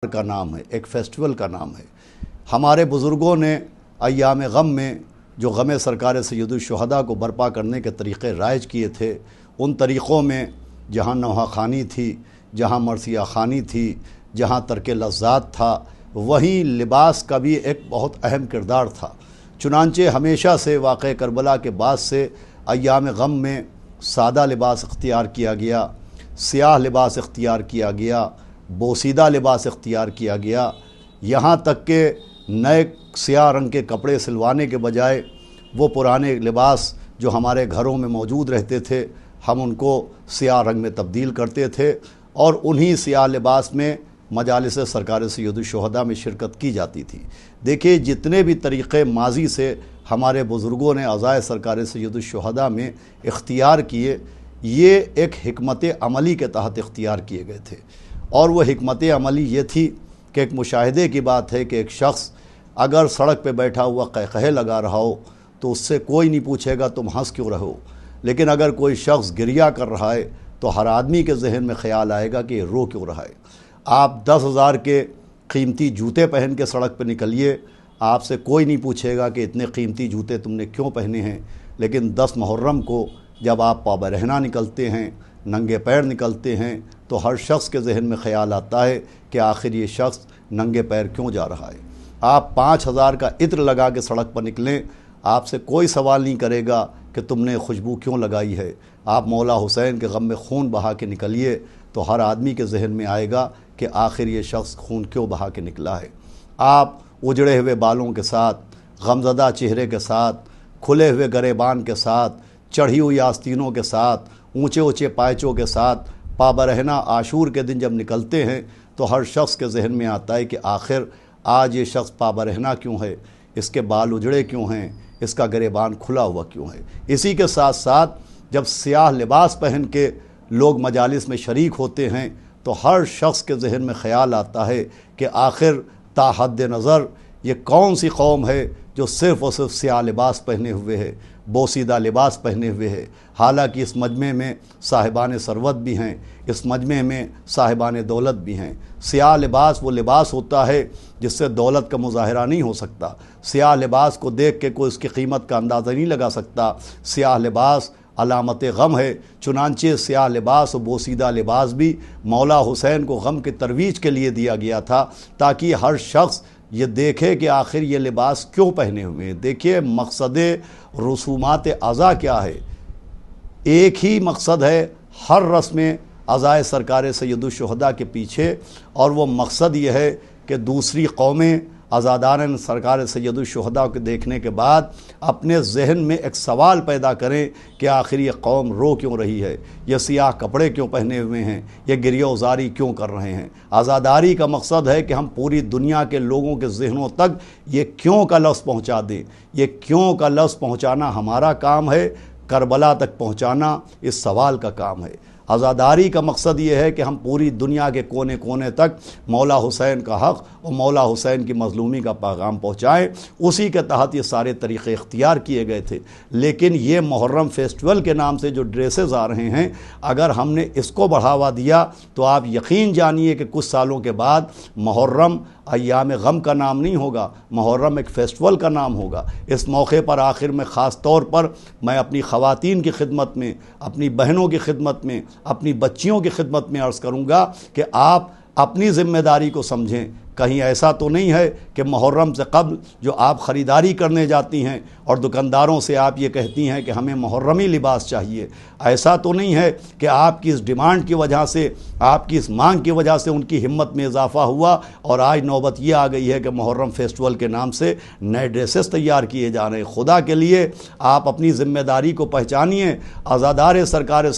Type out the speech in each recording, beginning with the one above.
کا نام ہے، ایک فیسٹیول کا نام ہے۔ ہمارے بزرگوں نے ایام غم میں جو غم سرکار سید الشہداء کو برپا کرنے کے طریقے رائج کیے تھے، ان طریقوں میں جہاں نوحہ خوانی تھی، جہاں مرثیہ خوانی تھی، جہاں ترک لذات تھا، وہیں لباس کا بھی ایک بہت اہم کردار تھا۔ چنانچہ ہمیشہ سے واقع کربلا کے بعد سے ایام غم میں سادہ لباس اختیار کیا گیا، سیاہ لباس اختیار کیا گیا، بوسیدہ لباس اختیار کیا گیا، یہاں تک کہ نئے سیاہ رنگ کے کپڑے سلوانے کے بجائے وہ پرانے لباس جو ہمارے گھروں میں موجود رہتے تھے ہم ان کو سیاہ رنگ میں تبدیل کرتے تھے، اور انہی سیاہ لباس میں مجالس سرکار سید الشہداء میں شرکت کی جاتی تھی۔ دیکھیے جتنے بھی طریقے ماضی سے ہمارے بزرگوں نے عزائے سرکار سید الشہداء میں اختیار کیے، یہ ایک حکمت عملی کے تحت اختیار کیے گئے تھے، اور وہ حکمت عملی یہ تھی کہ ایک مشاہدے کی بات ہے کہ ایک شخص اگر سڑک پہ بیٹھا ہوا قہقہے لگا رہا ہو تو اس سے کوئی نہیں پوچھے گا تم ہنس کیوں رہو، لیکن اگر کوئی شخص گریہ کر رہا ہے تو ہر آدمی کے ذہن میں خیال آئے گا کہ یہ رو کیوں رہا ہے۔ آپ 10,000 کے قیمتی جوتے پہن کے سڑک پہ نکلیے، آپ سے کوئی نہیں پوچھے گا کہ اتنے قیمتی جوتے تم نے کیوں پہنے ہیں، لیکن 10 محرم کو جب آپ پا برہنہ نکلتے ہیں، ننگے پیر نکلتے ہیں، تو ہر شخص کے ذہن میں خیال آتا ہے کہ آخر یہ شخص ننگے پیر کیوں جا رہا ہے۔ آپ 5,000 کا عطر لگا کے سڑک پر نکلیں، آپ سے کوئی سوال نہیں کرے گا کہ تم نے خوشبو کیوں لگائی ہے۔ آپ مولا حسین کے غم میں خون بہا کے نکلیے تو ہر آدمی کے ذہن میں آئے گا کہ آخر یہ شخص خون کیوں بہا کے نکلا ہے۔ آپ اجڑے ہوئے بالوں کے ساتھ، غمزدہ چہرے کے ساتھ، کھلے ہوئے گریبان کے ساتھ، چڑھی ہوئی آستینوں کے ساتھ، اونچے اونچے پائچوں کے ساتھ پابرہنہ عاشور کے دن جب نکلتے ہیں تو ہر شخص کے ذہن میں آتا ہے کہ آخر آج یہ شخص پابرہنہ کیوں ہے، اس کے بال اجڑے کیوں ہیں، اس کا گریبان کھلا ہوا کیوں ہے۔ اسی کے ساتھ ساتھ جب سیاہ لباس پہن کے لوگ مجالس میں شریک ہوتے ہیں تو ہر شخص کے ذہن میں خیال آتا ہے کہ آخر تا حد نظر یہ کون سی قوم ہے جو صرف اور صرف سیاہ لباس پہنے ہوئے ہے، بوسیدہ لباس پہنے ہوئے ہے۔ حالانکہ اس مجمع میں صاحبان ثروت بھی ہیں، اس مجمع میں صاحبان دولت بھی ہیں۔ سیاہ لباس وہ لباس ہوتا ہے جس سے دولت کا مظاہرہ نہیں ہو سکتا، سیاہ لباس کو دیکھ کے کوئی اس کی قیمت کا اندازہ نہیں لگا سکتا۔ سیاہ لباس علامت غم ہے، چنانچہ سیاہ لباس و بوسیدہ لباس بھی مولا حسین کو غم کی ترویج کے لیے دیا گیا تھا تاکہ ہر شخص یہ دیکھے کہ آخر یہ لباس کیوں پہنے ہوئے ہیں۔ دیکھیے مقصد رسومات عزا کیا ہے، ایک ہی مقصد ہے ہر رسم عزائے سرکار سید الشہداء کے پیچھے، اور وہ مقصد یہ ہے کہ دوسری قومیں عزاداران سرکار سید الشہداء کو دیکھنے کے بعد اپنے ذہن میں ایک سوال پیدا کریں کہ آخر یہ قوم رو کیوں رہی ہے، یہ سیاہ کپڑے کیوں پہنے ہوئے ہیں، یہ گریہ وزاری کیوں کر رہے ہیں۔ عزاداری کا مقصد ہے کہ ہم پوری دنیا کے لوگوں کے ذہنوں تک یہ کیوں کا لفظ پہنچا دیں۔ یہ کیوں کا لفظ پہنچانا ہمارا کام ہے، کربلا تک پہنچانا اس سوال کا کام ہے۔ عزاداری کا مقصد یہ ہے کہ ہم پوری دنیا کے کونے کونے تک مولا حسین کا حق اور مولا حسین کی مظلومی کا پیغام پہنچائیں۔ اسی کے تحت یہ سارے طریقے اختیار کیے گئے تھے۔ لیکن یہ محرم فیسٹیول کے نام سے جو ڈریسز آ رہے ہیں، اگر ہم نے اس کو بڑھاوا دیا تو آپ یقین جانیے کہ کچھ سالوں کے بعد محرم ایام غم کا نام نہیں ہوگا، محرم ایک فیسٹیول کا نام ہوگا۔ اس موقع پر آخر میں خاص طور پر میں اپنی خواتین کی خدمت میں، اپنی بہنوں کی خدمت میں، اپنی بچیوں کی خدمت میں عرض کروں گا کہ آپ اپنی ذمہ داری کو سمجھیں۔ کہیں ایسا تو نہیں ہے کہ محرم سے قبل جو آپ خریداری کرنے جاتی ہیں اور دکانداروں سے آپ یہ کہتی ہیں کہ ہمیں محرمی لباس چاہیے، ایسا تو نہیں ہے کہ آپ کی اس ڈیمانڈ کی وجہ سے، آپ کی اس مانگ کی وجہ سے ان کی ہمت میں اضافہ ہوا اور آج نوبت یہ آ گئی ہے کہ محرم فیسٹیول کے نام سے نئے ڈریسز تیار کیے جا رہے ہیں۔ خدا کے لیے آپ اپنی ذمہ داری کو پہچانیے۔ عزاداری سرکار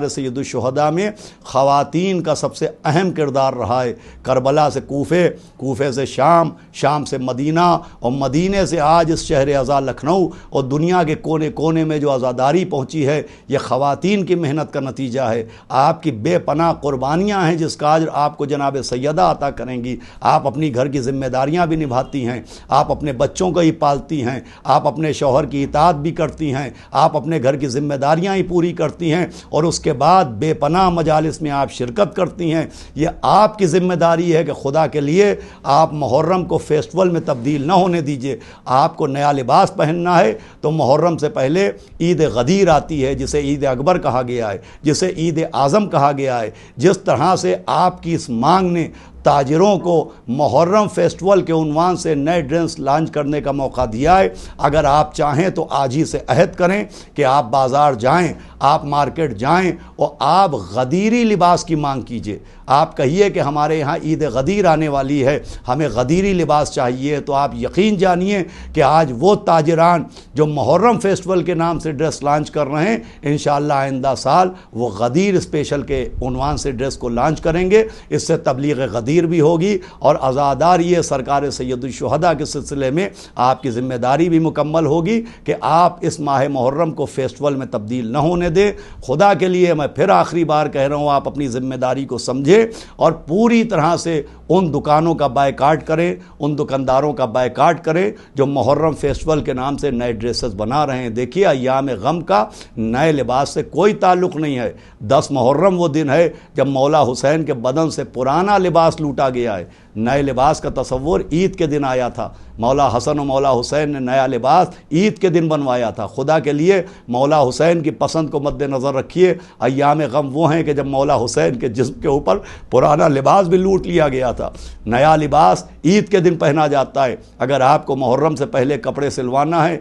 سید الشہداء میں خواتین کا سب سے اہم کردار رہا ہے۔ کربلا کربلا سے کوفے، کوفے سے شام، شام سے مدینہ، اور مدینے سے آج اس شہر عزا لکھنؤ، اور دنیا کے کونے کونے میں جو عزاداری پہنچی ہے یہ خواتین کی محنت کا نتیجہ ہے۔ آپ کی بے پناہ قربانیاں ہیں جس کا اجر آپ کو جناب سیدہ عطا کریں گی۔ آپ اپنی گھر کی ذمہ داریاں بھی نبھاتی ہیں، آپ اپنے بچوں کو ہی پالتی ہیں، آپ اپنے شوہر کی اطاعت بھی کرتی ہیں، آپ اپنے گھر کی ذمہ داریاں ہی پوری کرتی ہیں، اور اس کے بعد بے پناہ مجالس میں آپ شرکت کرتی ہیں۔ یہ آپ کی ذمہ داری ہے کہ خدا کے لیے آپ محرم کو فیسٹول میں تبدیل نہ ہونے دیجئے۔ آپ کو نیا لباس پہننا ہے تو محرم سے پہلے عید غدیر آتی ہے، جسے عید اکبر کہا گیا ہے، جسے عید اعظم کہا گیا ہے۔ جس طرح سے آپ کی اس مانگ نے تاجروں کو محرم فیسٹول کے عنوان سے نئے ڈرینس لانچ کرنے کا موقع دیا ہے، اگر آپ چاہیں تو آج ہی سے عہد کریں کہ آپ بازار جائیں، آپ مارکیٹ جائیں اور آپ غدیری لباس کی مانگ کیجئے۔ آپ کہیے کہ ہمارے یہاں عید غدیر آنے والی ہے، ہمیں غدیری لباس چاہیے، تو آپ یقین جانیے کہ آج وہ تاجران جو محرم فیسٹول کے نام سے ڈریس لانچ کر رہے ہیں، انشاءاللہ آئندہ سال وہ غدیر اسپیشل کے عنوان سے ڈریس کو لانچ کریں گے۔ اس سے تبلیغ غدیر بھی ہوگی، اور عزاداری سرکار سید الشہداء کے سلسلے میں آپ کی ذمہ داری بھی مکمل ہوگی کہ آپ اس ماہ محرم کو فیسٹول میں تبدیل نہ ہونے دیں۔ خدا کے لیے میں پھر آخری بار کہہ رہا ہوں، آپ اپنی ذمہ داری کو سمجھیں اور پوری طرح سے ان دکانوں کا بائیکاٹ کریں، ان دکانداروں کا بائیکاٹ کریں جو محرم فیسٹول کے نام سے نئے ڈریسز بنا رہے ہیں۔ دیکھیے ایام غم کا نئے لباس سے کوئی تعلق نہیں ہے۔ 10 محرم وہ دن ہے جب مولا حسین کے بدن سے پرانا لباس لوٹا گیا ہے۔ نئے لباس کا تصور عید کے دن آیا تھا، مولا حسن و مولا حسین نے نیا لباس عید کے دن بنوایا تھا۔ خدا کے لیے مولا حسین کی پسند کو مد نظر رکھیے۔ ایام غم وہ ہیں کہ جب مولا حسین کے جسم کے اوپر پرانا لباس بھی لوٹ لیا گیا تھا۔ نیا لباس عید کے دن پہنا جاتا ہے۔ اگر آپ کو محرم سے پہلے کپڑے سلوانا ہے،